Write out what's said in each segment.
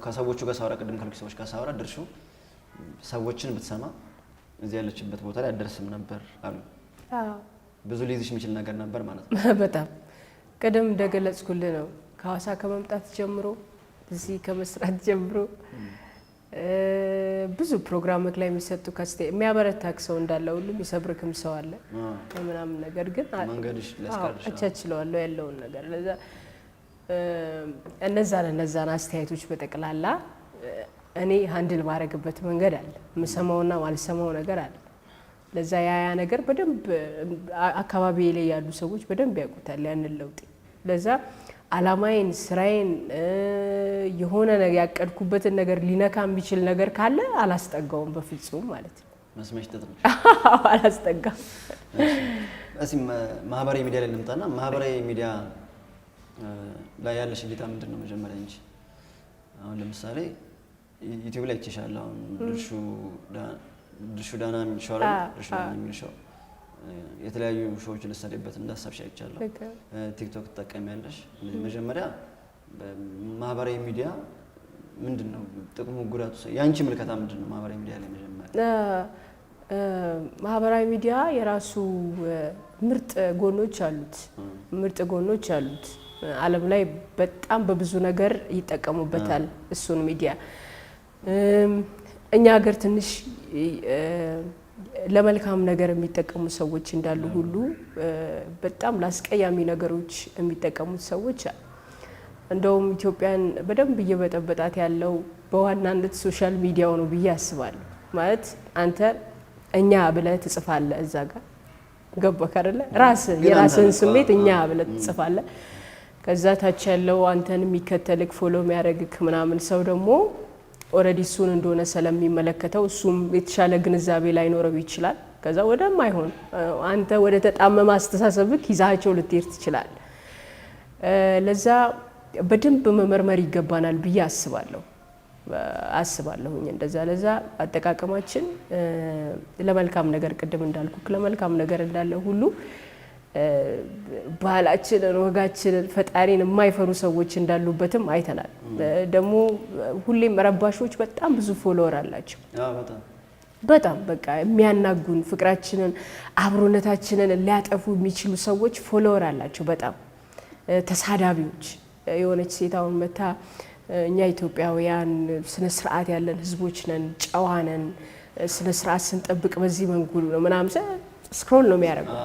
ከሰዎቹ ጋር ሳወራ ቅድም ካልኩ ሰዎች ጋር ሳወራ ድርሹ ሰዎችን ብትሰማ እዚህ ያለችበት ቦታ ላይ አደርስም ነበር አሉ። ብዙ ሊይዝሽ የሚችል ነገር ነበር ማለት ነው። በጣም ቀደም እንደገለጽኩልህ ነው ከሐዋሳ ከመምጣት ጀምሮ እዚህ ከመስራት ጀምሮ ብዙ ፕሮግራሞች ላይ የሚሰጡ ካስቴ የሚያበረታክ ሰው እንዳለ ሁሉ የሚሰብርክም ሰው አለ ምናምን ነገር ግን መንገድሽ ለስካርሽ አቻችለዋለሁ ያለውን ነገር ለዛ እነዛን አስተያየቶች በጠቅላላ እኔ ሃንድል ማድረግበት መንገድ አለ ምሰማውና ማልሰማው ነገር አለ ለዛ ያ ነገር በደንብ አካባቢ ላይ ያሉ ሰዎች በደንብ ያውቁታል ያንን ለውጥ ለዛ አላማዬን ስራዬን የሆነ ነገር ያቀድኩበትን ነገር ሊነካ የሚችል ነገር ካለ አላስጠጋውም በፍጹም ማለት ነው መስመሽ ተጥምሽ አላስጠጋም እዚህ ማህበራዊ ሚዲያ ላይ ልምጣና ማህበራዊ ሚዲያ ላይ ያለሽ እይታ ምንድነው መጀመሪያ እንጂ አሁን ለምሳሌ ዩቲዩብ ላይ ተሻለ አሁን ድርሹ ዳና የሚሾው የተለያዩ ሾዎች ለሰደበት እንዳሳብሽ አይቻለሁ ቲክቶክ ተጠቀሚያለሽ መጀመሪያ ማህበራዊ ሚዲያ ምንድነው ጥቅሙ ጉዳቱ ያንቺ ምልከታ ምንድነው ማህበራዊ ሚዲያ ላይ መጀመሪያ ማህበራዊ ሚዲያ የራሱ ምርጥ ጎኖች አሉት ዓለም ላይ በጣም በብዙ ነገር ይጠቀሙበታል እሱን ሚዲያ እኛ ሀገር ትንሽ ለመልካም ነገር የሚጠቀሙ ሰዎች እንዳሉ ሁሉ በጣም ላስቀያሚ ነገሮች የሚጠቀሙት ሰዎች እንደውም ኢትዮጵያን በደንብ እየበጠበጣት ያለው በዋናነት ሶሻል ሚዲያው ነው ብዬ አስባለሁ ማለት አንተ እኛ ብለህ ትጽፋለህ እዛ ጋር ገባህ አይደለ የራስን ስሜት እኛ ብለህ ትጽፋለህ ከዛ ታች ያለው አንተን የሚከተልክ ፎሎ የሚያደርግክ ምናምን ሰው ደግሞ ኦሬዲ ሱን እንደሆነ ስለሚመለከተው እሱም የተሻለ ግንዛቤ ላይ ኖረው ይችላል ከዛ ወደማይሆን አንተ ወደ ተጣመመ አስተሳሰብክ ይዛቸው ልትሄድ ይችላል ለዛ በደንብ መመርመር ይገባናል ብዬ አስባለሁኝ እንደዛ ለዛ አጠቃቀማችን ለመልካም ነገር ቅድም እንዳልኩክ ለመልካም ነገር እንዳለ ሁሉ ባህላችንን ወጋችንን ፈጣሪን የማይፈሩ ሰዎች እንዳሉበትም አይተናል ደግሞ ሁሌም ረባሾች በጣም ብዙ ፎሎወር አላቸው በጣም በቃ የሚያናጉን ፍቅራችንን አብሮነታችንን ሊያጠፉ የሚችሉ ሰዎች ፎሎወር አላቸው በጣም ተሳዳቢዎች የሆነች ሴታውን መታ እኛ ኢትዮጵያውያን ስነ ስርዓት ያለን ህዝቦች ነን ጨዋ ነን ስነ ስርዓት ስንጠብቅ በዚህ መንገዱ ነው ምናምን ስክሮል ነው የሚያደርገው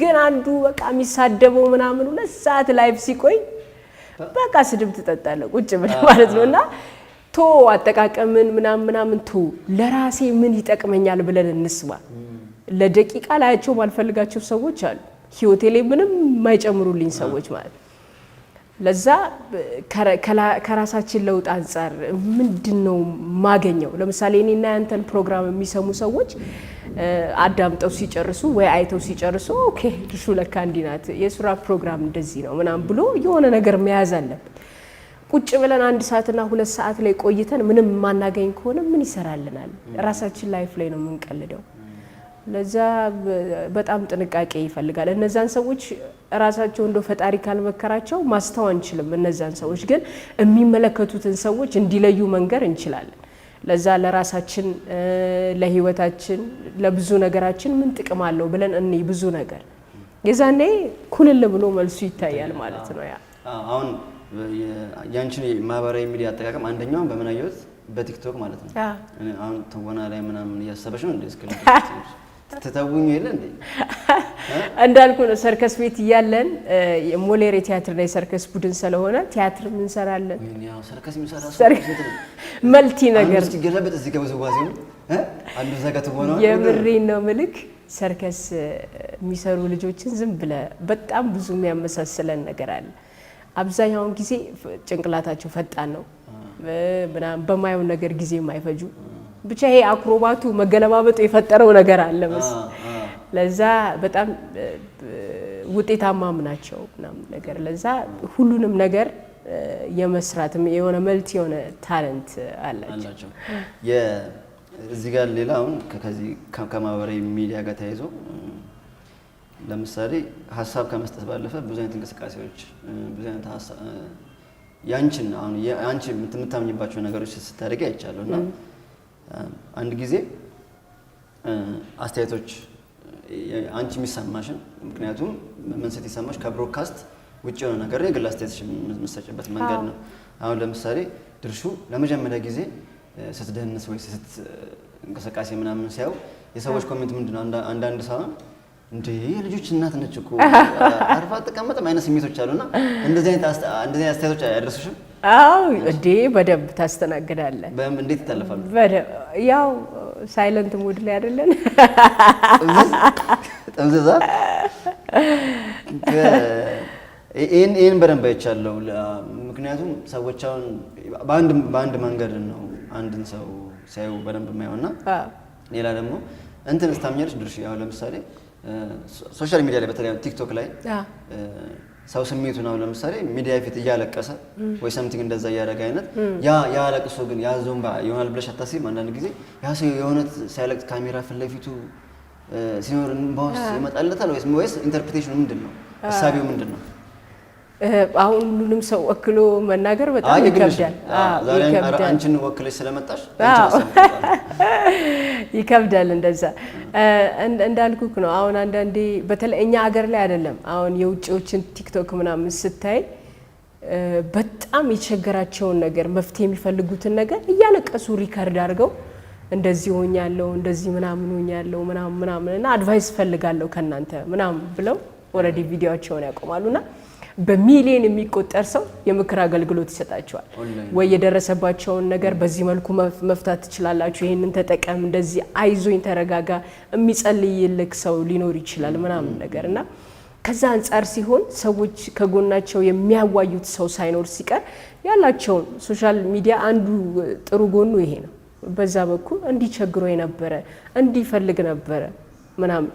ግን አንዱ በቃ የሚሳደበው ምናምን ሁለት ሰዓት ላይቭ ሲቆይ በቃ ስድብ ትጠጣለህ ቁጭ ብለህ ማለት ነውና ቶ አጠቃቀምን ምናምን ቶ ለራሴ ምን ይጠቅመኛል ብለን እንስባ ለደቂቃ ላያቸው ማልፈልጋቸው ሰዎች አሉ ህይወቴ ላይ ምንም የማይጨምሩልኝ ሰዎች ማለት ለዛ ከራሳችን ለውጥ አንፃር ምንድነው ማገኘው ለምሳሌ እኔና ያንተን ፕሮግራም የሚሰሙ ሰዎች አዳምጠው ሲጨርሱ ወይ አይተው ሲጨርሱ ኦኬ ድርሹ ለካ እንዲናት የሱራ ፕሮግራም እንደዚህ ነው ምናምን ብሎ የሆነ ነገር መያዝ አለበት ቁጭ ብለን 1 ሰዓትና 2 ሰዓት ላይ ቆይተን ምንም ማናገኝ ከሆነ ምን ይሰራልናል ራሳችን ላይፍ ላይ ነው የምንቀልደው ለዛ በጣም ጥንቃቄ ይፈልጋል እነዛን ሰዎች ራሳቸው እንደ ፈጣሪ ካልመከራቸው ማስተዋል አንችልም እነዛን ሰዎች ግን የሚመለከቱትን ሰዎች እንዲለዩ መንገር እንችላለን ለዛ ለራሳችን ለህይወታችን ለብዙ ነገራችን ምን ጥቅም አለው ብለን እኔ ብዙ ነገር የዛኔ ኩልል ብሎ መልሱ ይታያል ማለት ነው ያ አሁን ያንቺን ማህበራዊ ሚዲያ አጠቃቀም አንደኛው በምን አየሁት በቲክቶክ ማለት ነው አሁን ተወና ላይ ምናምን ያሰበሽ ነው እንዴ እስከ ተታውኝ የለ እንዴ እንዳልኩ ነው ሰርከስ ቤት ይያለን የሞሌሬ ቲያትር ላይ ሰርከስ ቡድን ስለሆነ ቲያትር ምን ሰራለን ያው ሰርከስ የሚሰራ መልቲ ነገር አንቺ ገለበት እዚህ ከበዘዋዚው አንዱ ዘጋት ሆኖ የምሬን ነው ምልክ ሰርከስ የሚሰሩ ልጆችን ዝም ብለ በጣም ብዙ የሚያመሳስለን ነገር አለ አብዛኛውን ጊዜ ጭንቅላታቸው ፈጣን ነው በማየው ነገር ጊዜ የማይፈጁ ብቻ ይሄ አክሮባቱ መገለባበጡ የፈጠረው ነገር አለ ለዛ በጣም ውጤታማም ናቸው ምናምን ነገር ለዛ ሁሉንም ነገር የመስራት የሆነ መልቲ የሆነ ታለንት አላቸው እዚህ ጋር ሌላውን ከዚህ ከማህበራዊ ሚዲያ ጋር ተያይዞ ለምሳሌ ሐሳብ ከመስጠት ባለፈ ብዙ አይነት እንቅስቃሴዎች ብዙ አይነት ያንቺን አሁን ያንቺ የምታምኝባቸው ነገሮች ስታደርጊ አይቻለሁና አንድ ጊዜ አስተያየቶች አንቺ የሚሰማሽን ምክንያቱም ምን ስትሰማሽ ከብሮድካስት ውጪ የሆነ ነገር የግል አስተያየትሽ የምትሰጭበት መንገድ ነው። አሁን ለምሳሌ ድርሹ ለመጀመሪያ ጊዜ ስትደንስ ወይ እንቅስቃሴ ምናምን ሲያዩ የሰዎች ኮሜንት ምንድነው? አንዳንድ ሰው እንዴ የልጆች እናት ነች እኮ አርፋ ተቀመጠም አይነት ስሜቶች አሉና እንደዚህ አይነት አስተያየቶች አይደርሱሽም? አዎ እንዴ በደንብ ታስተናግዳለህ። እንዴት ይታለፋሉ? ያው ሳይለንት ሙድ ላይ አይደለን? ጥምዝዛ ይሄን በደንብ አይቻለሁ። ምክንያቱም ሰዎች አሁን በአንድ መንገድ ነው አንድን ሰው ሲያዩ በደንብ የማየውና ሌላ ደግሞ እንትን ስታምኛለሽ ድርሽ ያው ለምሳሌ ሶሻል ሚዲያ ላይ በተለይ ቲክቶክ ላይ ሰው ስሜቱን አሁን ለምሳሌ ሚዲያ ፊት እያለቀሰ ወይ ሰምቲንግ እንደዛ እያደረገ አይነት ያ ለቅሶ ግን ያ ዞምባ ይሆናል ብለሽ አታስቢም? አንዳንድ ጊዜ ያ ሰው የእውነት ሲያለቅስ ካሜራ ፊት ለፊቱ ሲኖር እንባውስ ይመጣለታል ወይስ ኢንተርፕሬቴሽኑ ምንድነው? ሐሳቢው ምንድነው? አሁን ሁሉንም ሰው ወክሎ መናገር በጣም ይከብዳል። ዛሬ አንቺን ወክለሽ ስለመጣሽ ይከብዳል። እንደዛ እንዳልኩክ ነው። አሁን አንዳንዴ በተለይ እኛ ሀገር ላይ አይደለም አሁን የውጭዎችን ቲክቶክ ምናምን ስታይ በጣም የቸገራቸውን ነገር መፍትሄ የሚፈልጉትን ነገር እያለቀሱ ሪከርድ አድርገው እንደዚህ ሆኛለሁ እንደዚህ ምናምን ሆኛለሁ ምናምን እና አድቫይስ ፈልጋለሁ ከናንተ ምናምን ብለው ኦሬዲ ቪዲዮአቸውን ያቆማሉና በሚሊዮን የሚቆጠር ሰው የምክር አገልግሎት ይሰጣቸዋል። ወይ የደረሰባቸውን ነገር በዚህ መልኩ መፍታት ትችላላችሁ፣ ይሄንን ተጠቀም፣ እንደዚህ አይዞኝ ተረጋጋ የሚጸልይልክ ሰው ሊኖር ይችላል ምናምን ነገርና ከዛ አንፃር ሲሆን ሰዎች ከጎናቸው የሚያዋዩት ሰው ሳይኖር ሲቀር ያላቸውን ሶሻል ሚዲያ አንዱ ጥሩ ጎኑ ይሄ ነው። በዛ በኩል እንዲቸግሮ የነበረ እንዲፈልግ ነበረ ምናምን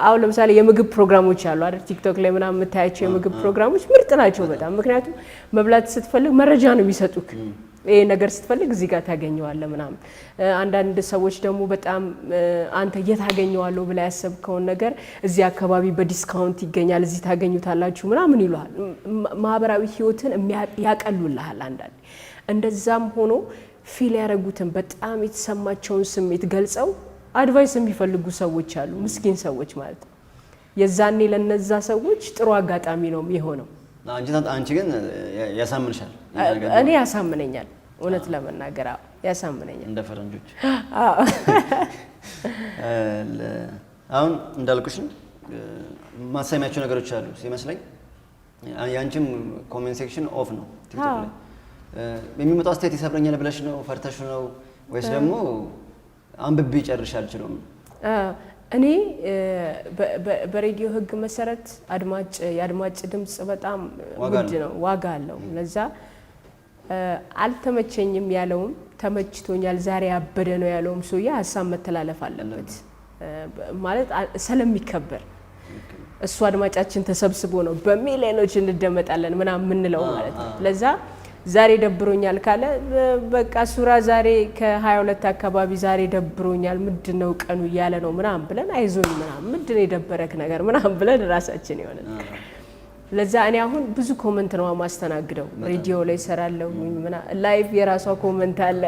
አሁን ለምሳሌ የምግብ ፕሮግራሞች አሉ አይደል? ቲክቶክ ላይ ምናምን የምታያቸው የምግብ ፕሮግራሞች ምርጥ ናቸው በጣም። ምክንያቱም መብላት ስትፈልግ መረጃ ነው የሚሰጡክ። ይሄ ነገር ስትፈልግ እዚህ ጋር ታገኘዋለህ ምናምን። አንዳንድ ሰዎች ደግሞ በጣም አንተ የታገኘዋለሁ ብላ ያሰብከውን ነገር እዚህ አካባቢ በዲስካውንት ይገኛል እዚህ ታገኙታላችሁ ምናምን ይሉሃል። ማህበራዊ ህይወትን ያቀሉልሃል አንዳንዴ። እንደዛም ሆኖ ፊል ያደረጉትን በጣም የተሰማቸውን ስሜት ገልጸው አድቫይስ የሚፈልጉ ሰዎች አሉ፣ ምስኪን ሰዎች ማለት ነው። የዛኔ ለነዛ ሰዎች ጥሩ አጋጣሚ ነው የሚሆነው። አንቺ ግን ያሳምንሻል? እኔ ያሳምነኛል፣ እውነት ለመናገር ያሳምነኛል። እንደ ፈረንጆች አሁን እንዳልኩሽ ማሰሚያቸው ነገሮች አሉ ሲመስለኝ። ያንቺም ኮሜንት ሴክሽን ኦፍ ነው ቲክቶክ ላይ የሚመጣው አስተያየት ይሰብረኛል ብለሽ ነው ፈርተሽ ነው ወይስ ደግሞ አንብቤ ጨርሼ አልችልም? እኔ በሬዲዮ ህግ መሰረት የአድማጭ ድምጽ በጣም ውድ ነው፣ ዋጋ አለው። ለዛ አልተመቸኝም ያለውም ተመችቶኛል ዛሬ ያበደ ነው ያለውም ሰውዬ ሀሳብ መተላለፍ አለበት ማለት ስለሚከበር እሱ አድማጫችን ተሰብስቦ ነው በሚሊዮኖች እንደመጣለን ምናምን ምንለው ማለት ነው። ለዛ ዛሬ ደብሮኛል ካለ በቃ ሱራ ዛሬ ከ22 አካባቢ ዛሬ ደብሮኛል ምንድነው ቀኑ እያለ ነው ምናምን ብለን አይዞኝ ምናምን ምንድነው የደበረክ ነገር ምናምን ብለን ራሳችን ይሆናል። ለዛ እኔ አሁን ብዙ ኮሜንት ነው ማስተናግደው ሬዲዮ ላይ ሰራለሁ ምናምን ላይቭ የራሷ ኮሜንት አለ።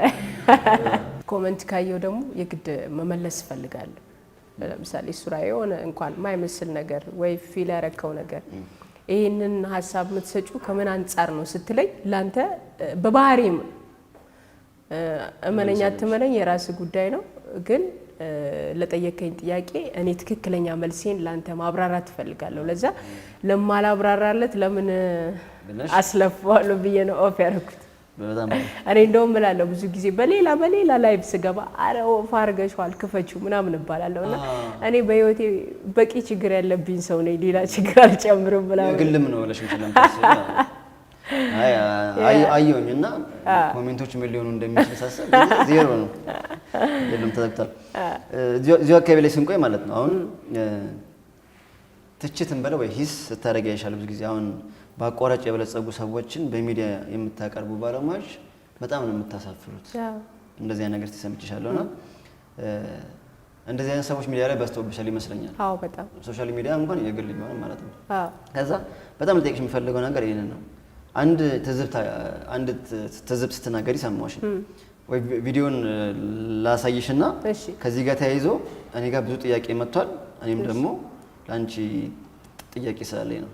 ኮሜንት ካየው ደግሞ የግድ መመለስ ፈልጋለሁ። ለምሳሌ ሱራ የሆነ እንኳን ማይመስል ነገር ወይ ፊል ያረከው ነገር ይሄንን ሐሳብ የምትሰጩ ከምን አንፃር ነው ስትለኝ ላንተ በባህሪም እመነኛ አትመነኝ የራስ ጉዳይ ነው። ግን ለጠየቀኝ ጥያቄ እኔ ትክክለኛ መልሴን ላንተ ማብራራት ፈልጋለሁ። ለዛ ለማላብራራለት ለምን አስለፈዋለሁ ብዬ ነው ኦፍ ያደረኩት። እኔ እንደውም እላለሁ ብዙ ጊዜ በሌላ ላይቭ ስገባ አረ ኦፍ አድርገሽዋል ክፈችው ምናምን እባላለሁና እኔ በህይወቴ በቂ ችግር ያለብኝ ሰው ነኝ፣ ሌላ ችግር አልጨምርም ብላው ግልም ነው ብለሽ አየሁኝና ኮሜንቶች ምን ሊሆኑ እንደሚችል ሳስብ ዜሮ ነው የለም ተዘግቷል። እዚሁ አካባቢ ላይ ስንቆይ ማለት ነው አሁን ትችትን በለው ወይ ሂስ ስታደርጊ ያይሻል ብዙ ጊዜ አሁን በአቋራጭ የበለጸጉ ሰዎችን በሚዲያ የምታቀርቡ ባለሙያዎች በጣም ነው የምታሳፍሩት። እንደዚህ አይነት ነገር ተሰምቻለሁና እንደዚህ አይነት ሰዎች ሚዲያ ላይ በስተውብሻል ይመስለኛል። አዎ በጣም ሶሻል ሚዲያ እንኳን የግል ቢሆን ማለት ነው። ከዛ በጣም ልጠይቅሽ የምፈልገው ነገር ይሄንን ነው። አንድ ትዝብት ስትናገሪ ሰማሁሽ ወይ ቪዲዮን ላሳይሽና ከዚህ ጋር ተያይዞ እኔ ጋር ብዙ ጥያቄ መጥቷል እኔም ደግሞ ላንቺ ጥያቄ ስላለኝ ነው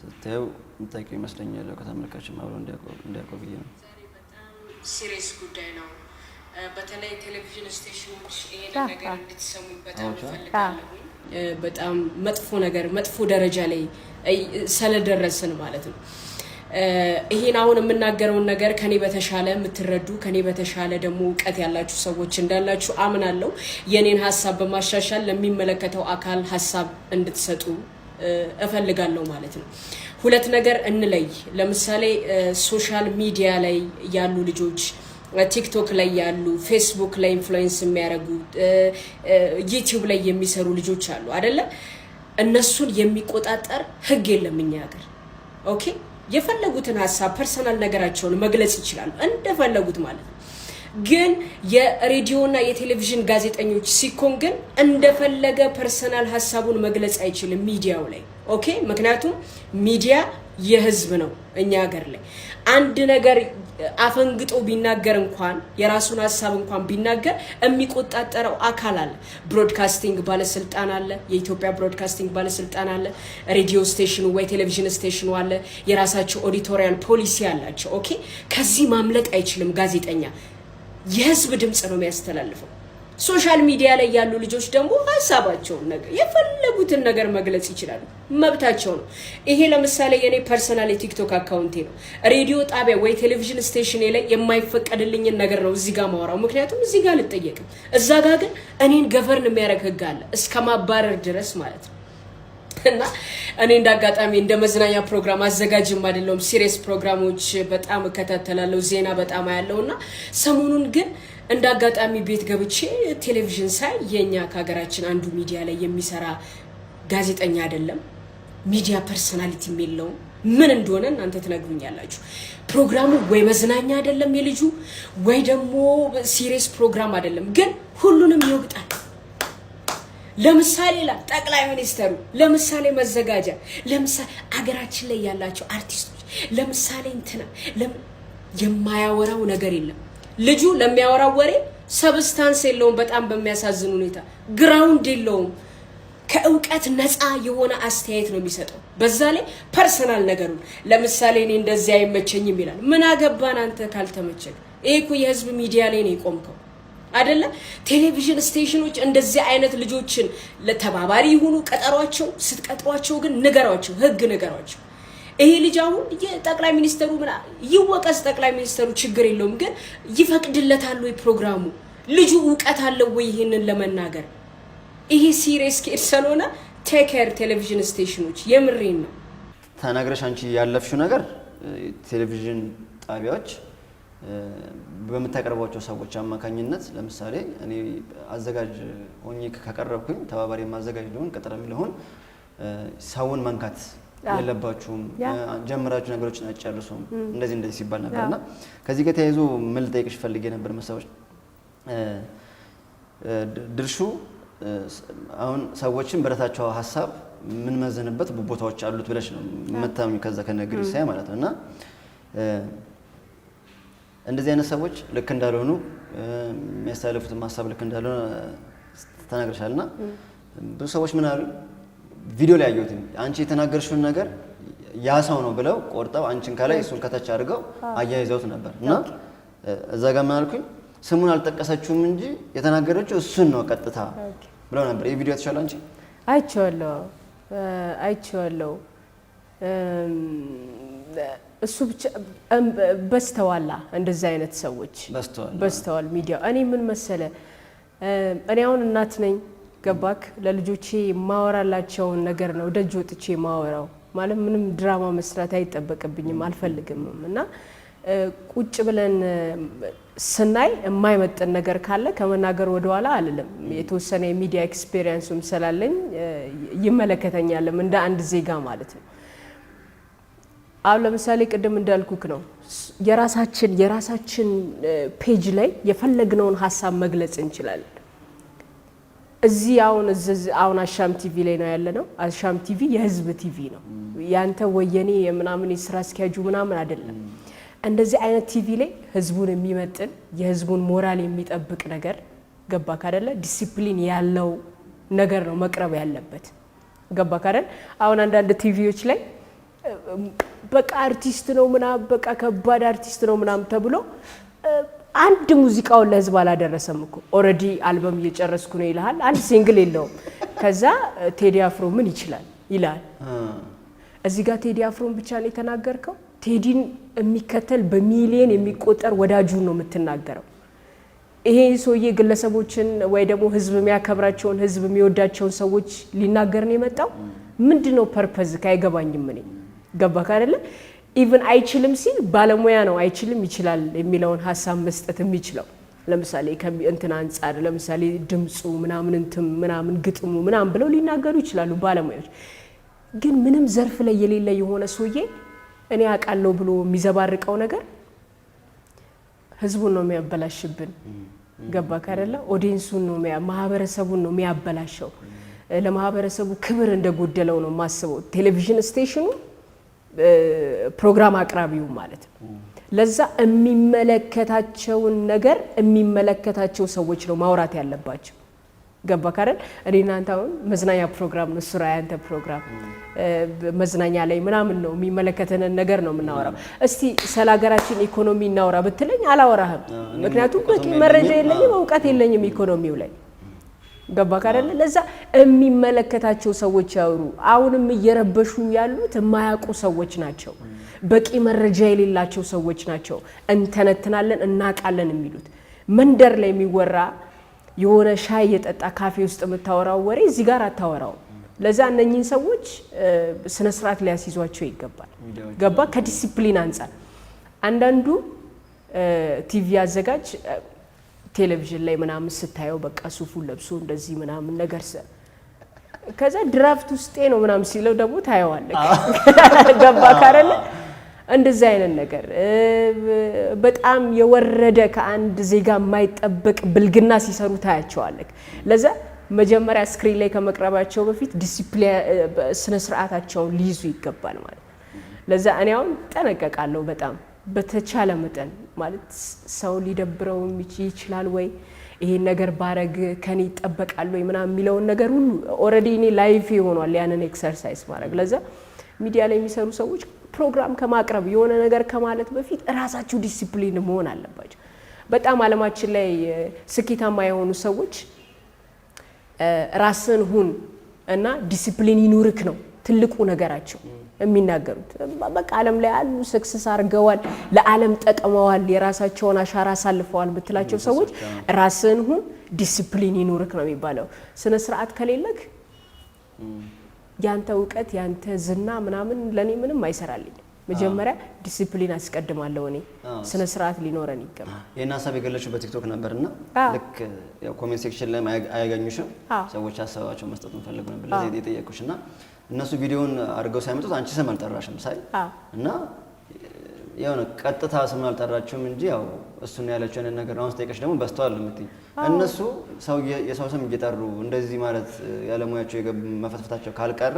ስታዩ የምታውቂው ይመስለኛል ከተመልካችም አብሮ እንዲያውቀው ብዬ ነው በጣም ሲሪየስ ጉዳይ ነው በተለይ ቴሌቪዥን ስቴሽኖች ይሄን ነገር እንድትሰሙ በጣም ፈልጋለሁ በጣም መጥፎ ደረጃ ላይ ስለደረስን ማለት ነው ይሄን አሁን የምናገረውን ነገር ከኔ በተሻለ የምትረዱ ከኔ በተሻለ ደግሞ ዕውቀት ያላችሁ ሰዎች እንዳላችሁ አምናለሁ የኔን ሐሳብ በማሻሻል ለሚመለከተው አካል ሐሳብ እንድትሰጡ እፈልጋለሁ ማለት ነው ሁለት ነገር እንለይ ለምሳሌ ሶሻል ሚዲያ ላይ ያሉ ልጆች ቲክቶክ ላይ ያሉ ፌስቡክ ላይ ኢንፍሉዌንስ የሚያደርጉ ዩቲዩብ ላይ የሚሰሩ ልጆች አሉ አይደለ እነሱን የሚቆጣጠር ህግ የለም እኛ ሀገር ኦኬ የፈለጉትን ሐሳብ ፐርሰናል ነገራቸውን መግለጽ ይችላሉ እንደፈለጉት ማለት ነው ግን የሬዲዮና የቴሌቪዥን ጋዜጠኞች ሲኮን ግን እንደፈለገ ፐርሰናል ሐሳቡን መግለጽ አይችልም ሚዲያው ላይ ኦኬ ምክንያቱም ሚዲያ የህዝብ ነው እኛ ሀገር ላይ አንድ ነገር አፈንግጦ ቢናገር እንኳን የራሱን ሐሳብ እንኳን ቢናገር የሚቆጣጠረው አካል አለ ብሮድካስቲንግ ባለስልጣን አለ የኢትዮጵያ ብሮድካስቲንግ ባለስልጣን አለ ሬዲዮ ስቴሽኑ ወይ ቴሌቪዥን ስቴሽኑ አለ የራሳቸው ኦዲቶሪያል ፖሊሲ አላቸው ኦኬ ከዚህ ማምለጥ አይችልም ጋዜጠኛ የህዝብ ድምጽ ነው የሚያስተላልፈው ሶሻል ሚዲያ ላይ ያሉ ልጆች ደግሞ ሐሳባቸውን ነገር የፈለጉትን ነገር መግለጽ ይችላሉ መብታቸው ነው ይሄ ለምሳሌ የኔ ፐርሰናል ቲክቶክ አካውንቴ ነው ሬዲዮ ጣቢያ ወይ ቴሌቪዥን ስቴሽን ላይ የማይፈቀድልኝ ነገር ነው እዚህ ጋር ማወራው ምክንያቱም እዚህ ጋር ልጠየቅም እዛ ጋር ግን እኔን ገቨርን የሚያደርግ ህግ አለ እስከማባረር ድረስ ማለት ነው እና እኔ እንዳጋጣሚ እንደ መዝናኛ ፕሮግራም አዘጋጅም አይደለም ሲሪየስ ፕሮግራሞች በጣም እከታተላለሁ ዜና በጣም አያለውና ሰሞኑን ግን እንዳጋጣሚ ቤት ገብቼ ቴሌቪዥን ሳይ የኛ ከሀገራችን አንዱ ሚዲያ ላይ የሚሰራ ጋዜጠኛ አይደለም ሚዲያ ፐርሰናሊቲ የሚለው ምን እንደሆነ እናንተ ትነግሩኛላችሁ ፕሮግራሙ ወይ መዝናኛ አይደለም የልጁ ወይ ደግሞ ሲሪየስ ፕሮግራም አይደለም ግን ሁሉንም ይወጣል ለምሳሌ ጠቅላይ ሚኒስተሩ ለምሳሌ መዘጋጃ ለምሳሌ አገራችን ላይ ያላቸው አርቲስቶች ለምሳሌ እንትና የማያወራው ነገር የለም ልጁ ለሚያወራው ወሬ ሰብስታንስ የለውም በጣም በሚያሳዝን ሁኔታ ግራውንድ የለውም ከእውቀት ነፃ የሆነ አስተያየት ነው የሚሰጠው በዛ ላይ ፐርሰናል ነገሩ ለምሳሌ እኔ እንደዚህ አይመቸኝም ይላል ምን አገባን አንተ ካልተመቸኝ ይሄ እኮ የህዝብ ሚዲያ ላይ ነው የቆምከው አይደለ ቴሌቪዥን ስቴሽኖች እንደዚህ አይነት ልጆችን ለተባባሪ ይሁኑ ቀጠሯቸው ስትቀጥሯቸው ግን ንገሯቸው ህግ ንገሯቸው ይሄ ልጅ አሁን የጠቅላይ ሚኒስተሩ ምና ይወቀስ ጠቅላይ ሚኒስተሩ ችግር የለውም ግን ይፈቅድለታል ወይ ፕሮግራሙ ልጁ ዕውቀት አለው ወይ ይሄንን ለመናገር ይሄ ሲሪየስ ኬስ ስለሆነ ቴክ ኬር ቴሌቪዥን ስቴሽኖች የምሬን ነው ተናግረሽ አንቺ ያለፍሽው ነገር ቴሌቪዥን ጣቢያዎች በመታቀርባቸው ሰዎች አማካኝነት ለምሳሌ እኔ አዘጋጅ ሆኜ ከቀረብኩኝ ተባባሪ ማዘጋጅ ሊሆን ቀጠረም ሊሆን ሰውን መንካት የለባችሁም ጀምራችሁ ነገሮችን አጨርሱም እንደዚህ ሲባል ነበርና ከዚህ ጋር ተያይዞ ምን ልጠይቅሽ ፈልጌ ነበር መሰለሽ ድርሹ አሁን ሰዎችን በረታቸው ሐሳብ ምን መዘንበት ቦታዎች አሉት ብለሽ ነው መታመኝ ከዛ ከነገር ይሳይ ማለት ነውና እንደዚህ አይነት ሰዎች ልክ እንዳልሆኑ የሚያሳልፉት ሐሳብ ልክ እንዳልሆነ ተናግረሻልና ብዙ ሰዎች ምን አሉ ቪዲዮ ላይ ያዩት አንቺ የተናገርሽውን ነገር ያ ሰው ነው ብለው ቆርጠው አንቺን ካላይ እሱን ከታች አድርገው አያይዘውት ነበርና እዛ ጋር ምን አልኩኝ ስሙን አልጠቀሰችውም እንጂ የተናገረችው እሱን ነው ቀጥታ ብለው ነበር ይሄ ቪዲዮ ተሻለ አንቺ አይቼዋለሁ እሱ ብቻ በስተዋላ እንደዚህ አይነት ሰዎች በስተዋል ሚዲያ እኔ ምን መሰለ እኔ አሁን እናት ነኝ ገባክ ለልጆቼ ማወራላቸው ነገር ነው ደጅ ወጥቼ ማወራው ማለት ምንም ድራማ መስራት አይጠበቅብኝም አልፈልግምም እና ቁጭ ብለን ስናይ የማይመጥን ነገር ካለ ከመናገር ወደኋላ አይደለም የተወሰነ የሚዲያ ኤክስፒሪየንስም ስላለኝ ይመለከተኛልም እንደ አንድ ዜጋ ማለት ነው አሁን ለምሳሌ ቅድም እንዳልኩክ ነው የራሳችን ፔጅ ላይ የፈለግነውን ሐሳብ መግለጽ እንችላለን እዚህ አሁን አሻም ቲቪ ላይ ነው ያለነው። አሻም ቲቪ የህዝብ ቲቪ ነው። ያንተ ወየኔ የምናምን የስራ አስኪያጁ ምናምን አይደለም። እንደዚህ አይነት ቲቪ ላይ ህዝቡን የሚመጥን የህዝቡን ሞራል የሚጠብቅ ነገር ገባክ አይደለ? ዲሲፕሊን ያለው ነገር ነው መቅረብ ያለበት። ገባክ አይደል? አሁን አንዳንድ ቲቪዎች ላይ በቃ አርቲስት ነው ምናምን በቃ ከባድ አርቲስት ነው ምናምን ተብሎ አንድ ሙዚቃውን ለህዝብ አላደረሰም እኮ ኦሬዲ አልበም እየጨረስኩ ነው ይልሃል። አንድ ሲንግል የለውም። ከዛ ቴዲ አፍሮ ምን ይችላል ይላል። እዚህ ጋር ቴዲ አፍሮን ብቻ ነው የተናገርከው። ቴዲን የሚከተል በሚሊየን የሚቆጠር ወዳጁን ነው የምትናገረው። ይሄ ሰውዬ ግለሰቦችን ወይ ደግሞ ህዝብ የሚያከብራቸውን ህዝብ የሚወዳቸውን ሰዎች ሊናገር ነው የመጣው። ምንድነው ፐርፐዝ ካይገባኝም እኔ ገባክ አይደለ? ኢቭን አይችልም ሲል ባለሙያ ነው አይችልም ይችላል የሚለውን ሐሳብ መስጠት የሚችለው። ለምሳሌ እንትና አንፃር ለምሳሌ ድምጹ ምናምን ግጥሙ ምናምን ብለው ሊናገሩ ይችላሉ ባለሙያዎች። ግን ምንም ዘርፍ ላይ የሌለ የሆነ ሰውዬ እኔ አውቃለሁ ብሎ የሚዘባርቀው ነገር ህዝቡን ነው የሚያበላሽብን። ገባክ አይደለ? ኦዲየንሱን ነው ማህበረሰቡን ነው የሚያበላሸው። ለማህበረሰቡ ክብር እንደጎደለው ነው ማስበው ቴሌቪዥን ስቴሽኑ ፕሮግራም አቅራቢው ማለት ነው። ለዛ የሚመለከታቸውን ነገር የሚመለከታቸው ሰዎች ነው ማውራት ያለባቸው። ገባክ አይደል? እኔ እናንተ አሁን መዝናኛ ፕሮግራም ነው ስራ ያንተ ፕሮግራም መዝናኛ ላይ ምናምን ነው የሚመለከተንን ነገር ነው የምናወራው። እስቲ ስለ ሀገራችን ኢኮኖሚ እናወራ ብትለኝ አላወራህም። ምክንያቱም በቂ መረጃ የለኝም፣ እውቀት የለኝም ኢኮኖሚው ላይ። ገባክ አይደል? ለዛ የሚመለከታቸው ሰዎች ያወሩ። አሁንም እየረበሹ ያሉት የማያውቁ ሰዎች ናቸው፣ በቂ መረጃ የሌላቸው ሰዎች ናቸው። እንተነትናለን እናቃለን የሚሉት መንደር ላይ የሚወራ የሆነ ሻይ የጠጣ ካፌ ውስጥ የምታወራው ወሬ እዚህ ጋር አታወራው። ለዛ እነኚህን ሰዎች ስነ ስርዓት ሊያስይዟቸው ይገባል። ገባ? ከዲሲፕሊን አንፃር አንዳንዱ ቲቪ አዘጋጅ ቴሌቪዥን ላይ ምናምን ስታየው በቃ ሱፉን ለብሶ እንደዚህ ምናምን ነገር ከዛ ድራፍት ውስጤ ነው ምናምን ሲለው ደግሞ ታየዋለህ። ገባ ካረለ እንደዚህ አይነት ነገር በጣም የወረደ ከአንድ ዜጋ የማይጠበቅ ብልግና ሲሰሩ ታያቸዋለህ። ለዛ መጀመሪያ ስክሪን ላይ ከመቅረባቸው በፊት ዲሲፕሊን ስነ ስርዓታቸውን ሊይዙ ይገባል ማለት። ለዛ እኔ አሁን ጠነቀቃለሁ በጣም በተቻለ መጠን ማለት ሰው ሊደብረው ይችላል ወይ ይሄን ነገር ባረግ ከኔ ይጠበቃል ወይ ምናምን የሚለውን ነገር ሁሉ ኦሬዲ እኔ ላይፍ ይሆናል ያንን ኤክሰርሳይዝ ማድረግ። ለዛ ሚዲያ ላይ የሚሰሩ ሰዎች ፕሮግራም ከማቅረብ የሆነ ነገር ከማለት በፊት ራሳቸው ዲሲፕሊን መሆን አለባቸው። በጣም ዓለማችን ላይ ስኬታማ የሆኑ ሰዎች ራስን ሁን እና ዲሲፕሊን ይኑርክ ነው ትልቁ ነገራቸው የሚናገሩት። በቃ ዓለም ላይ አሉ ሰክሰስ አድርገዋል፣ ለዓለም ጠቅመዋል፣ የራሳቸውን አሻራ አሳልፈዋል ብትላቸው ሰዎች ራስን ሁን ዲሲፕሊን ይኑርክ ነው የሚባለው። ስነ ስርዓት ከሌለክ ያንተ እውቀት ያንተ ዝና ምናምን ለኔ ምንም አይሰራልኝ። መጀመሪያ ዲሲፕሊን አስቀድማለሁ እኔ ስነ ስርዓት ሊኖረን ይገባል። የና ሐሳብ የገለጽሽው በቲክቶክ ነበርና ልክ ያው ኮሜንት ሴክሽን ላይ አያገኙሽም ሰዎች ሐሳባቸው መስጠት ፈልጉ ነበር ለዚህ የጠየቁሽና እነሱ ቪዲዮውን አድርገው ሳይመጡት አንቺ ስም አልጠራሽም ሳይ እና ያው ቀጥታ ስም አልጠራችሁም እንጂ ያው እሱን ያለችውን ነገር አሁን ስጠይቀሽ ደግሞ በስተዋል የምትይ እነሱ ሰው የሰው ስም እየጠሩ እንደዚህ ማለት ያለሙያቸው መፈትፈታቸው ካልቀረ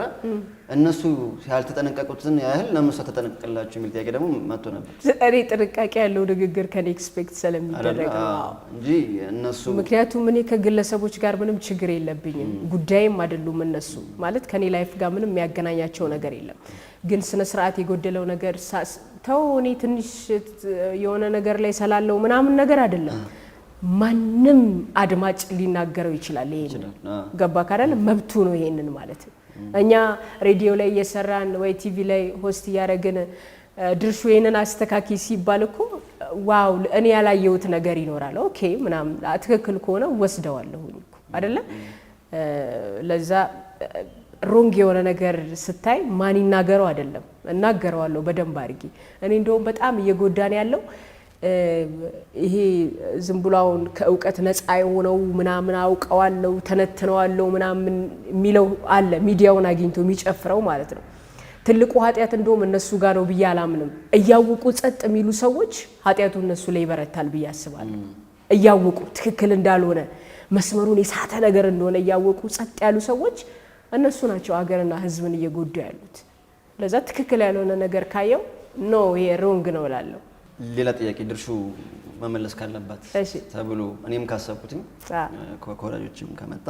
እነሱ ያልተጠነቀቁትን ያህል ለምን ሰው ተጠነቀቀላችሁ የሚል ጥያቄ ደግሞ መጥቶ ነበር። እኔ ጥንቃቄ ያለው ንግግር ከኔ ኤክስፔክት ስለሚደረግ ነው እንጂ እነሱ ምክንያቱም እኔ ከግለሰቦች ጋር ምንም ችግር የለብኝም፣ ጉዳይም አይደሉም እነሱ ማለት ከኔ ላይፍ ጋር ምንም የሚያገናኛቸው ነገር የለም። ግን ስነ ስርዓት የጎደለው ነገር ተው እኔ ትንሽ የሆነ ነገር ላይ ሰላለው ምናምን ነገር አይደለም። ማንም አድማጭ ሊናገረው ይችላል። ይሄን ገባ ካረለ መብቱ ነው ይሄንን ማለት ነው። እኛ ሬዲዮ ላይ እየሰራን ወይ ቲቪ ላይ ሆስት ያረጋግን ድርሹ ይሄንን አስተካኪ ሲባል እኮ ዋው እኔ ያላየሁት ነገር ይኖራል። ኦኬ ምናምን ትክክል ከሆነ ወስደዋለሁ እኮ አይደለ? ለዛ ሮንግ የሆነ ነገር ስታይ ማን ይናገረው አይደለም እናገረዋለሁ በደንብ አድርጊ። እኔ እንደውም በጣም እየጎዳን ያለው ይሄ ዝም ብሎውን ከእውቀት ነፃ የሆነው ምናምን አውቀዋለሁ ተነትነዋለሁ ምናምን የሚለው አለ ሚዲያውን አግኝቶ የሚጨፍረው ማለት ነው። ትልቁ ኃጢያት እንደውም እነሱ ጋር ነው ብዬ አላምንም። እያወቁ ጸጥ የሚሉ ሰዎች ኃጢያቱ እነሱ ላይ ይበረታል ብዬ አስባለሁ። እያወቁ ትክክል እንዳልሆነ መስመሩን የሳተ ነገር እንደሆነ ያወቁ ጸጥ ያሉ ሰዎች እነሱ ናቸው አገርና ህዝብን እየጎዱ ያሉት። ለዛ ትክክል ያልሆነ ነገር ካየው ኖ ይሄ ሮንግ ነው እላለሁ። ሌላ ጥያቄ ድርሹ መመለስ ካለባት ተብሎ እኔም ካሰብኩትኝ ከወላጆችም ከመጣ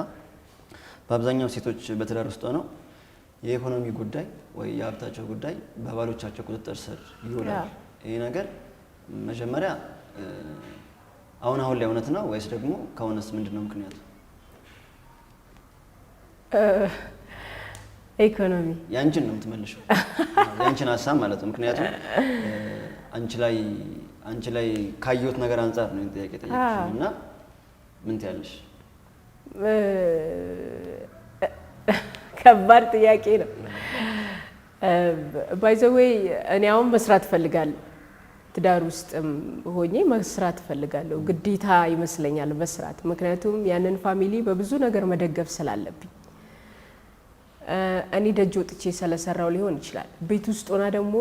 በአብዛኛው ሴቶች በትዳር ውስጥ ሆነው የኢኮኖሚ ጉዳይ ወይ የሀብታቸው ጉዳይ በባሎቻቸው ቁጥጥር ስር ይውላል። ይሄ ነገር መጀመሪያ አሁን ላይ እውነት ነው ወይስ ደግሞ ከሆነስ ምንድነው ምክንያቱ? ኢኮኖሚ ያንቺን ነው የምትመልሽው፣ ያንቺን ሀሳብ ማለት ነው። ምክንያቱም አንቺ ላይ ካየሁት ነገር አንፃር ነው ጥያቄ ጠየቅሽኝ እና ምን ትያለሽ? ከባድ ጥያቄ ነው። ባይ ዘ ዌይ እኔ አሁን መስራት ፈልጋለሁ፣ ትዳር ውስጥም ሆኜ መስራት ፈልጋለሁ። ግዴታ ይመስለኛል መስራት፣ ምክንያቱም ያንን ፋሚሊ በብዙ ነገር መደገፍ ስላለብኝ። እኔ ደጅ ወጥቼ ስለሰራው ሊሆን ይችላል። ቤት ውስጥ ሆና ደግሞ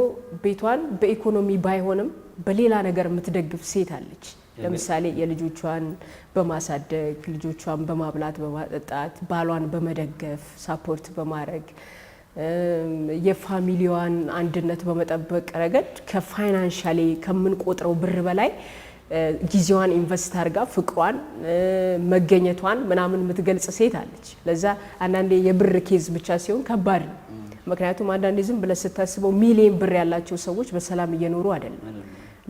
ቤቷን በኢኮኖሚ ባይሆንም በሌላ ነገር የምትደግፍ ሴት አለች። ለምሳሌ የልጆቿን በማሳደግ ልጆቿን በማብላት በማጠጣት ባሏን በመደገፍ ሳፖርት በማድረግ የፋሚሊዋን አንድነት በመጠበቅ ረገድ ከፋይናንሻሊ ከምንቆጥረው ብር በላይ ጊዜዋን ኢንቨስት አድርጋ ፍቅሯን መገኘቷን ምናምን የምትገልጽ ሴት አለች። ለዛ አንዳንዴ የብር ኬዝ ብቻ ሲሆን ከባድ ነው። ምክንያቱም አንዳንዴ ዝም ብለህ ስታስበው ሚሊዮን ብር ያላቸው ሰዎች በሰላም እየኖሩ አይደለም።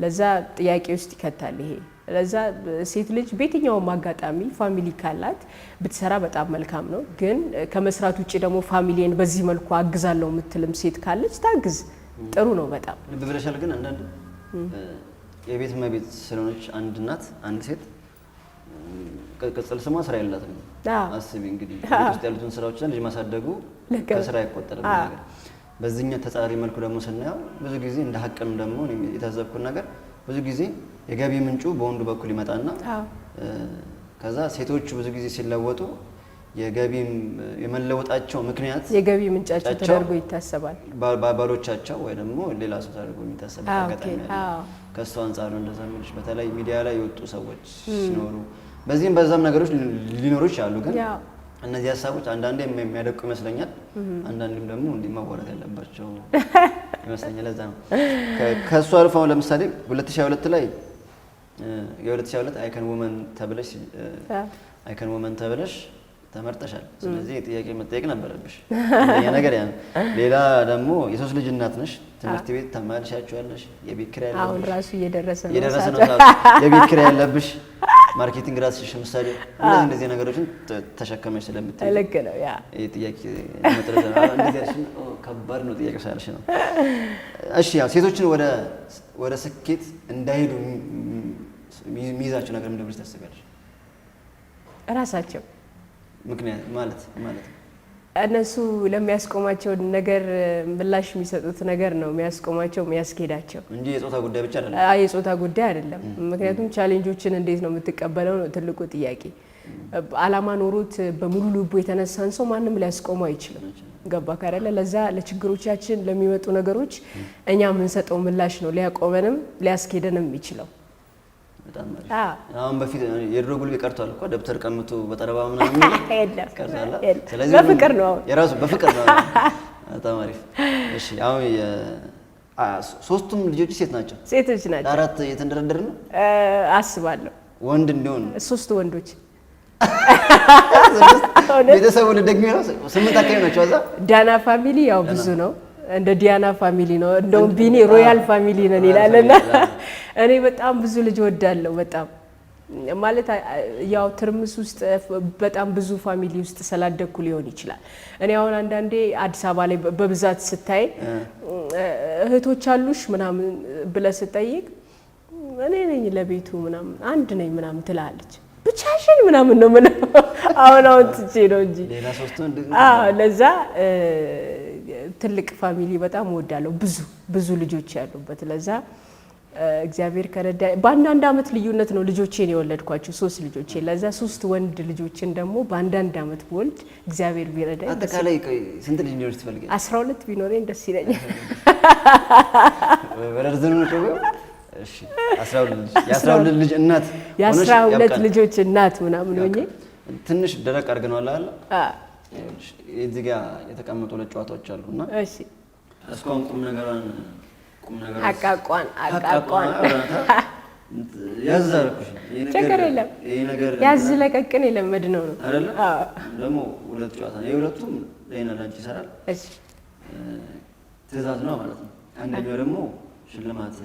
ለዛ ጥያቄ ውስጥ ይከታል ይሄ። ለዛ ሴት ልጅ በየትኛውም አጋጣሚ ፋሚሊ ካላት ብትሰራ በጣም መልካም ነው። ግን ከመስራት ውጪ ደግሞ ፋሚሊን በዚህ መልኩ አግዛለሁ የምትልም ሴት ካለች ታግዝ፣ ጥሩ ነው በጣም። ልብ ብለሻል። ግን አንዳንድ የቤት እመቤት ስለሆነች አንድ እናት አንድ ሴት ቅጽል ስሟ ስራ የላትም። አስቢ እንግዲህ ቤት ውስጥ ያሉትን ስራዎችና ልጅ ማሳደጉ ከስራ አይቆጠርም ነገር። በዚህኛው ተጻራሪ መልኩ ደግሞ ስናየው ብዙ ጊዜ እንደ ሀቅም ደግሞ የታዘብኩት ነገር ብዙ ጊዜ የገቢ ምንጩ በወንዱ በኩል ይመጣና ከዛ ሴቶቹ ብዙ ጊዜ ሲለወጡ የመለወጣቸው ምክንያት የገቢ ምንጫቸው ተደርጎ ይታሰባል። ባሎቻቸው ወይ ደግሞ ሌላ ሰው ተደርጎ የሚታሰብ አጋጣሚ አለ። ከሱ አንፃር ነው እንደዛ ምንሽ በተለይ ሚዲያ ላይ የወጡ ሰዎች ሲኖሩ በዚህም በዛም ነገሮች ሊኖሩ ይችላሉ። ግን እነዚህ ሀሳቦች አንዳንዴ የሚያደቁ ይመስለኛል፣ አንዳንዴም ደግሞ እንዲማወራት ያለባቸው ይመስለኛል። ለዛ ነው ከሱ አልፋው ለምሳሌ 2022 ላይ የ2022 አይከን ውመን ተብለሽ ተመርጠሻል። ስለዚህ ጥያቄ መጠየቅ ነበረብሽ። ያ ነገር ያ ሌላ ደግሞ የሶስት ልጅ እናት ነሽ። ትምህርት ቤት ተማልሻቸዋለሽ። የቤት ኪራይ ያለብሽ አሁን ራሱ እየደረሰ ነው። የቤት ኪራይ ያለብሽ ማርኬቲንግ ራስሽ ምሳሌ እንደዚህ ነገሮችን ተሸከመሽ ስለምትይ ልክ ነው። ያ ጥያቄ መጥረዝ እንደዚህ ከባድ ነው ጥያቄ ሳልሽ ነው። እሺ ያው ሴቶችን ወደ ስኬት እንዳይሄዱ የሚይዛቸው ነገር ምንድን ነው ታስቢያለሽ? ራሳቸው ምክንያት ማለት እነሱ ለሚያስቆማቸው ነገር ምላሽ የሚሰጡት ነገር ነው የሚያስቆማቸው የሚያስኬዳቸው እንጂ የጾታ ጉዳይ ብቻ አይደለም። የጾታ ጉዳይ አይደለም። ምክንያቱም ቻሌንጆችን እንዴት ነው የምትቀበለው ነው ትልቁ ጥያቄ። አላማ ኖሮት በሙሉ ልቡ የተነሳን ሰው ማንም ሊያስቆመው አይችልም። ገባ ካደለ ለዛ ለችግሮቻችን ለሚመጡ ነገሮች እኛ የምንሰጠው ምላሽ ነው ሊያቆመንም ሊያስኬደንም የሚችለው። በጣም ማለት አሁን በፊት የድሮ ጉልቤ ቀርቷል እኮ ደብተር ቀምቶ በጠረባ ምናምን ቀርቷል። ስለዚህ በፍቅር ነው የራሱ በፍቅር ነው። በጣም አሪፍ። እሺ አሁን ሶስቱም ልጆች ሴት ናቸው? ሴቶች ናቸው። አራት እየተንደረደረ ነው አስባለሁ። ወንድ እንዲሆን 3 ወንዶች ቤተሰቡ ልደግሚ ነው 8 አካባቢ ናቸው። እዛ ዳና ፋሚሊ ያው ብዙ ነው። እንደ ዲያና ፋሚሊ ነው። እንደውም ቢኒ ሮያል ፋሚሊ ነን ይላልና እኔ በጣም ብዙ ልጅ ወዳለሁ። በጣም ማለት ያው ትርምስ ውስጥ በጣም ብዙ ፋሚሊ ውስጥ ስላደኩ ሊሆን ይችላል። እኔ አሁን አንዳንዴ አዲስ አበባ ላይ በብዛት ስታይ እህቶች አሉሽ ምናምን ብለህ ስጠይቅ እኔ ነኝ ለቤቱ ምናምን አንድ ነኝ ምናምን ትላለች። ብቻሽን ምናምን ነው ምን አሁን ትቼ ነው እንጂ ሌላ ሶስት ወንድ ለዛ ትልቅ ፋሚሊ በጣም ወዳለሁ። ብዙ ልጆች ያሉበት ለዛ እግዚአብሔር ከረዳ በአንዳንድ አመት ልዩነት ነው ልጆቼን የወለድኳቸው 3 ልጆቼ። ለዛ 3 ወንድ ልጆችን ደግሞ በአንዳንድ አመት ወልድ እግዚአብሔር ቢረዳኝ አጠቃላይ ስንት ልጅ ሊኖር ትፈልጋለህ? 12 ቢኖረኝ ደስ ይለኛል። ወረርዘኑ ነው። እሺ 12 ልጅ እናት የ12 ልጆች እናት ምናምን ሆኜ ትንሽ ደረቅ አድርገናል አይደል? እዚህ ጋር የተቀመጡ ሁለት ጨዋታዎች አሉና እሺ እስካሁን ቁም ነገር አቃቋን ያዛርኩሽ ችግር የለም። ያዝ ለቀቅን የለመድነው ነው አይደል? ደግሞ ሁለት ጨዋታ ነው። የሁለቱም ለእኔና ለአንቺ ይሰራል። እሺ ትዕዛዝ ነው ማለት ነው። አንደኛው ደግሞ ሽልማት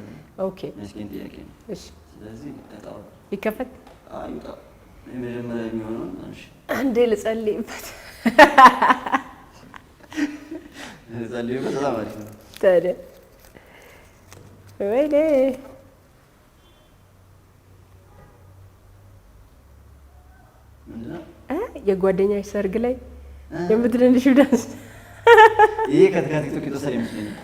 ኦኬ መስኪን ጥያቄ ነው። እሺ ስለዚህ ተጣው ይከፈት አይውጣ የመጀመሪያ የሚሆነው አንቺ አንዴ ልጸልይበት ልጸልይበት በጣም አሪፍ ነው። ታዲያ ወይኔ የጓደኛሽ ሰርግ ላይ የምትደንሽው ዳንስ ይሄ ከቲክቶክ የተወሰደ ይመስለኛል።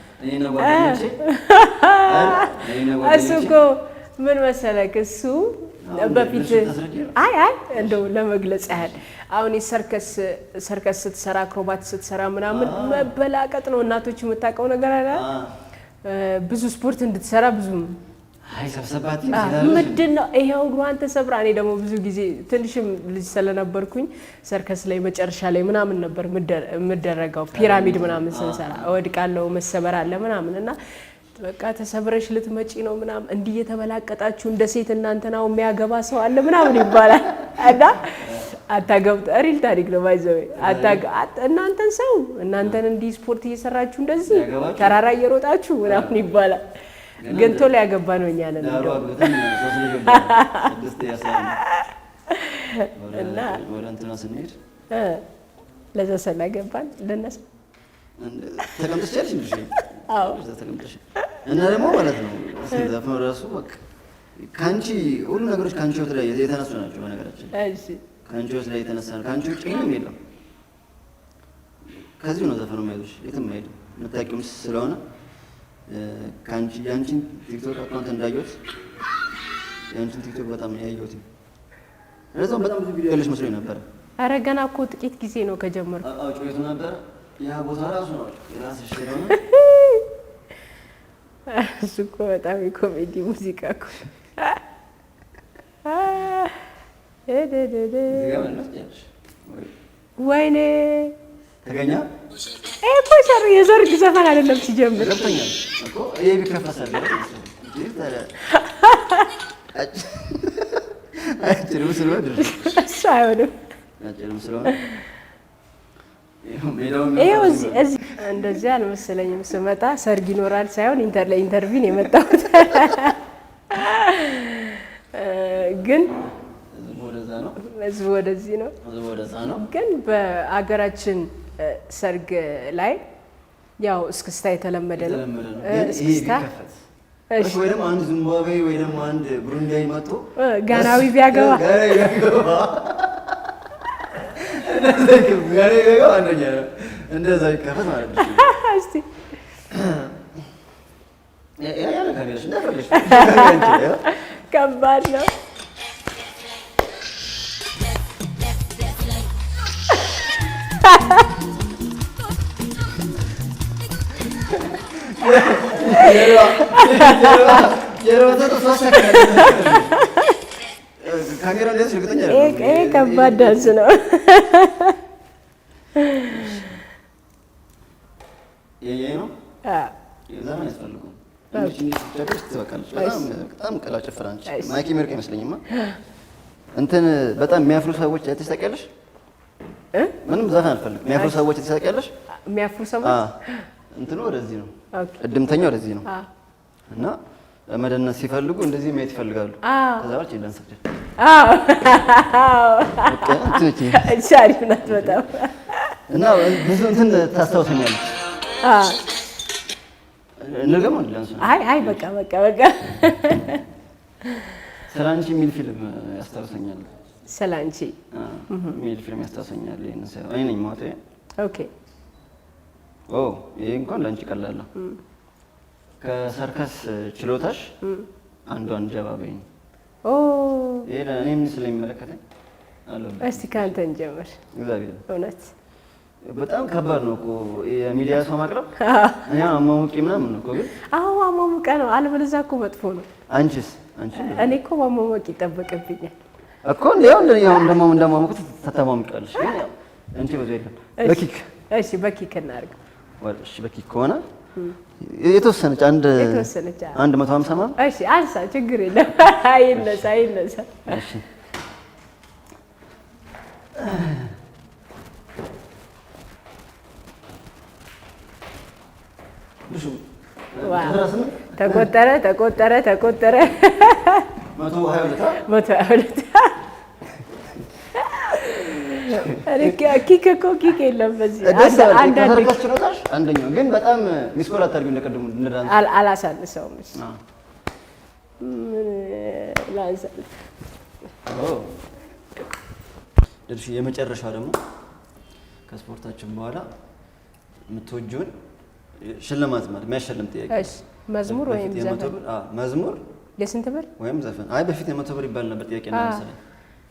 እሱ እኮ ምን መሰለክ እሱ በፊት አይ እንደው ለመግለጽ ያህል አሁን ሰርከስ ስትሰራ አክሮባት ስትሰራ ምናምን መበላቀጥ ነው። እናቶች የምታውቀው ነገር አለ። ብዙ ስፖርት እንድትሰራ ብዙም አይ ሰብሰባት ምንድን ነው ይሄው እግሯን ተሰብራ። እኔ ደግሞ ብዙ ጊዜ ትንሽም ልጅ ስለነበርኩኝ ሰርከስ ላይ መጨረሻ ላይ ምናምን ነበር የምደረገው ፒራሚድ ምናምን ስንሰራ እወድቃለሁ መሰበር አለ ምናምን እና በቃ ተሰብረሽ ልትመጪ ነው ምናምን እንዲህ የተበላቀጣችሁ እንደ ሴት እናንተ ነው የሚያገባ ሰው አለ ምናምን ይባላል እና አታገብጥ ሪል ታሪክ ነው ባይዘው እናንተን ሰው እናንተን እንዲህ ስፖርት እየሰራችሁ እንደዚህ ተራራ እየሮጣችሁ ምናምን ይባላል። ግን ቶሎ ያገባ ነው እኛ ነን እና ወደ እንትና ስንሄድ ለዛ ስላገባን ለነሱ ተቀምጠሽ እንዴ? አዎ ተቀምጠሽ እና ደግሞ ማለት ነው ዘፈኑ ራሱ በቃ ካንቺ ሁሉ ነገሮች ካንቺ ወት ላይ የተነሱ ናቸው። በነገራችን እሺ ካንቺ ወት ላይ የተነሳ ነው። ካንቺ ውጭ ምንም የለም። ከዚህ ነው ዘፈኑ የማይሉሽ የትም አይሄድም። የምታውቂውም ስለሆነ ካንቺ ያንቺን ቲክቶክ አካውንት እንዳየሁት ያንቺን ቲክቶክ በጣም ያየሁት ለዛም በጣም ብዙ ቪዲዮ ያለሽ መስሎኝ ነበር። ኧረ ገና እኮ ጥቂት ጊዜ ነው ከጀመርኩ። አዎ ጮይቱ ነበር ያ ቦታ ራሱ ነው የራስሽ ስለሆነ እሱ እኮ በጣም የኮሜዲ ሙዚቃ እኮ ወይኔ ተገኛ እኮ የሰርግ ዘፈን አይደለም ሲጀምር ገብቶኛል እኮ ይሄ ቢከፈሳል አጭርም ስለሆነ እሱ አይሆንም። አጭርም ስለሆነ ይኸው እዚህ እንደዚህ አልመሰለኝም። ስመጣ ሰርግ ይኖራል ሳይሆን ኢንተርቪን የመጣሁት ግን ህዝቡ ወደዚህ ነው። ግን በአገራችን ሰርግ ላይ ያው እስክስታ የተለመደ ነው። እስክስታ ወይ ደግሞ አንድ ዚምባብዌ ወይ ደግሞ አንድ ብሩንዲያዊ መጥቶ ጋናዊ ቢያገባ እንደዛ ይከፈት ማለት ነው። እስቲ ከባድ ነው። ይሄ ከባድ ዳንስ ነው። በጣም ቀላ ጭፈራ ነች። ማይክ ሚርቅ ይመስለኝማ እንትን በጣም የሚያፍሩ ሰዎች አይተሽ ታውቂያለሽ? ምንም ዘፈን አልፈልግም። የሚያፍሩ ሰዎች አይተሽ ታውቂያለሽ? የሚያፍሩ ሰዎች እንትኑ ወደዚህ ነው፣ እድምተኛው ወደዚህ ነው እና መደነስ ሲፈልጉ እንደዚህ ማየት ይፈልጋሉ። ከዛ በኋላ ይደንስ ሰብጀ እሺ አሪፍ ናት በጣም እና ብዙ እንትን ታስታውሰኛለች። እንደገና እንደንስ አይ በቃ ስላንቺ የሚል ፊልም ያስታውሰኛል። ስላንቺ የሚል ፊልም ያስታውሰኛል። ይሄን ሰው እኔ ነኝ ማውጣ። ኦኬ ይሄ እንኳን ላንቺ ቀላል ነው። ከሰርከስ ችሎታሽ አንዷን ጀባበኝ። ይሄ ለእኔ ምን ስለሚመለከተኝ አለው። እስቲ ካንተ እንጀምር። እግዚአብሔር እውነት በጣም ከባድ ነው እኮ የሚዲያ ሰው ማቅረብ። እኔ አማሙቂ ምናምን ነው እኮ ግን አማሙቀ ነው። አለበለዚያ እኮ መጥፎ ነው። አንቺ እኔ እኮ ማማሙቅ ይጠበቅብኛል። እኮ እንደው እንደማሙቁት ተተማምቃለሽ ግን ያው እንጂ ብዙ የለም። በኪክ እሺ፣ በኪክ እናድርግ። እሺ፣ በኪክ ከሆነ የተወሰነች አንድ 150 ማለት እሺ፣ አንሳ፣ ችግር የለም። አይነሳ። እሺ፣ ተቆጠረ 122 ኪክ እኮ ኪክ የለም በዚህ አንደኛው ግን በጣም ሚስኮል አታርጊው እንደቀደሙ እንደዳን አላሳንሰውም። እሺ ድርሽ የመጨረሻው ደግሞ ከስፖርታችን በኋላ የምትወጂውን ሽልማት ማለት የሚያሸልም ጥያቄ። እሺ መዝሙር ወይም ዘፈን? መዝሙር የስንት ብር ወይም ዘፈን? አይ በፊት የ100 ብር ይባል ነበር ጥያቄ ነው መሰለኝ።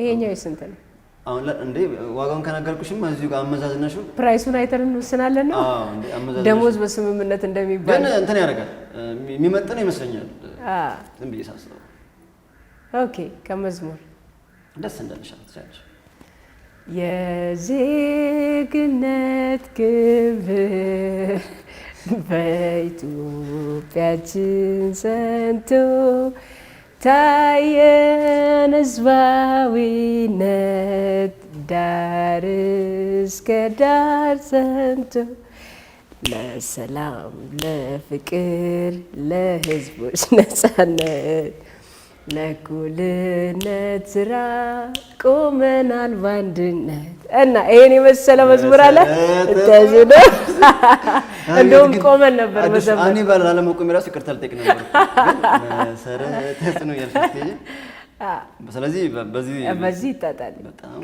ይሄኛው የስንት ነው? አሁን እንዴ ዋጋውን ከነገርኩሽማ እዚሁ ጋር አመዛዝነሽ ፕራይሱን አይተን እንወስናለን ነው። አዎ እንዴ አመዛዝነሽ ደሞዝ በስምምነት እንደሚባል ግን እንትን ያደርጋል የሚመጥን ይመስለኛል። ዝም ብዬ ሳስበው። ኦኬ ከመዝሙር ደስ እንዳለሽ አትቻለሽ። የዜግነት ክብር በኢትዮጵያችን ጸንቶ ታየን ሕዝባዊነት ዳር እስከ ዳር ጸንቶ ለሰላም ለፍቅር ለሕዝቦች ነጻነት ለእኩልነት ስራ ቆመናል በአንድነት እና ይሄን የመሰለ መዝሙር አለ። እንደዚህ ነው። እንደውም ቆመን ነበር መዘመር። እኔ ባላለመቆም እራሱ ይቅርታ ልጠይቅ ነበር መሰረት ተጽዕኖ ያልሽት። ስለዚህ በዚህ ይጣጣል።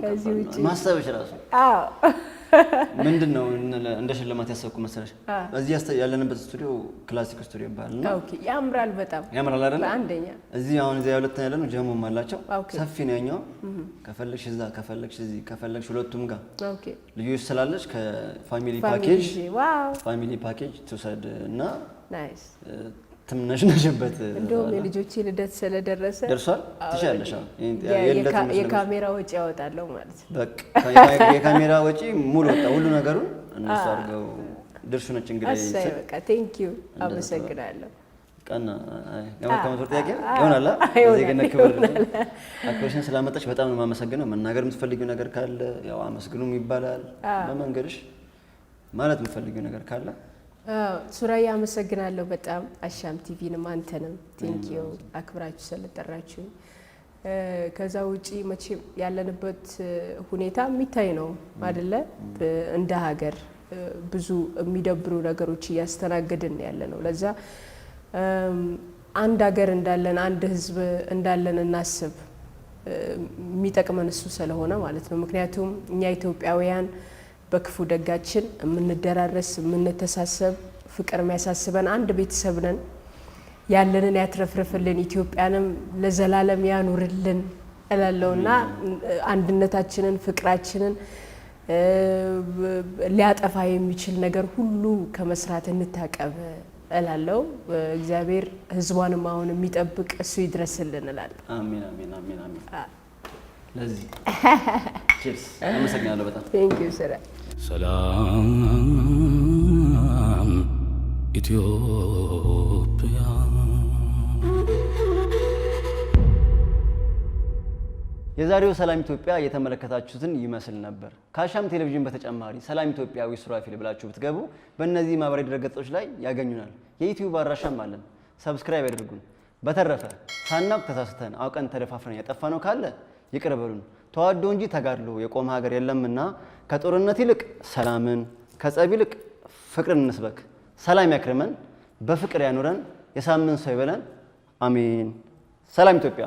ከዚህ ውጪ ማሰብሽ እራሱ ምንድነው እንደ ሽልማት ያሰብኩ መሰለሽ? እዚህ ያለንበት ስቱዲዮ ክላሲክ ስቱዲዮ ይባላል። ኦኬ ያምራል፣ በጣም ያምራል አይደል? አንደኛ እዚህ አሁን እዚህ ሁለተኛ ያለነው ጀሞም አላቸው። ሰፊ ነው ያኛው። ከፈለግሽ እዛ ከፈለግሽ እዚህ ከፈለግሽ ሁለቱም ጋር ኦኬ ልዩስ ስላለሽ ከፋሚሊ ፓኬጅ ትውሰድ እና ናይስ ትምነሽነሽበት። እንደውም የልጆቼ ልደት ስለደረሰ ደርሷል። ትሻለሽ የካሜራ ወጪ ያወጣለሁ ማለት ነው። በቃ የካሜራ ወጪ ሙሉ ወጣ ሁሉ ነገሩን እነሱ አድርገው ድርሹ ነች እንግዲህ። በቃ ቴንክ ዩ አመሰግናለሁ። ቀና የመልካም ጥያቄ ይሆናል። እዚህ ግን ክብር አክብረሽን ስላመጣሽ በጣም ነው የማመሰግነው። መናገር የምትፈልጊው ነገር ካለ ያው አመስግኑም ይባላል በመንገድሽ። ማለት የምትፈልጊው ነገር ካለ ሱራያ አመሰግናለሁ በጣም። አሻም ቲቪንም አንተንም ቴንክ ዩ አክብራችሁ ስለጠራችሁ። ከዛ ውጪ መቼም ያለንበት ሁኔታ የሚታይ ነው አይደለ? እንደ ሀገር ብዙ የሚደብሩ ነገሮች እያስተናገድን ያለ ነው። ለዛ አንድ ሀገር እንዳለን አንድ ሕዝብ እንዳለን እናስብ። የሚጠቅመን እሱ ስለሆነ ማለት ነው። ምክንያቱም እኛ ኢትዮጵያውያን በክፉ ደጋችን የምንደራረስ የምንተሳሰብ ፍቅር የሚያሳስበን አንድ ቤተሰብ ነን። ያለንን ያትረፍርፍልን ኢትዮጵያንም ለዘላለም ያኑርልን እላለሁና አንድነታችንን ፍቅራችንን ሊያጠፋ የሚችል ነገር ሁሉ ከመስራት እንታቀብ እላለሁ። እግዚአብሔር ህዝቧንም አሁን የሚጠብቅ እሱ ይድረስልን እላለሁ። አሜን አሜን አሜን አሜን። ለዚህ ቺርስ አመሰግናለሁ በጣም ቴንክ ዩ ሰራ። ሰላም ኢትዮጵያ። የዛሬው ሰላም ኢትዮጵያ የተመለከታችሁትን ይመስል ነበር። ከአሻም ቴሌቪዥን በተጨማሪ ሰላም ኢትዮጵያዊ ሱራፌል ብላችሁ ብትገቡ በእነዚህ ማህበራዊ ድረገጾች ላይ ያገኙናል። የዩቲዩብ አድራሻም አለን። ሰብስክራይብ ያድርጉን። በተረፈ ሳናውቅ ተሳስተን አውቀን ተደፋፍረን ያጠፋነው ካለ ይቅር በሉን። ተዋዶ እንጂ ተጋድሎ የቆመ ሀገር የለምና ከጦርነት ይልቅ ሰላምን ከጸብ ይልቅ ፍቅርን እንስበክ። ሰላም ያክርመን፣ በፍቅር ያኑረን፣ የሳምንት ሰው ይበለን። አሜን። ሰላም ኢትዮጵያ።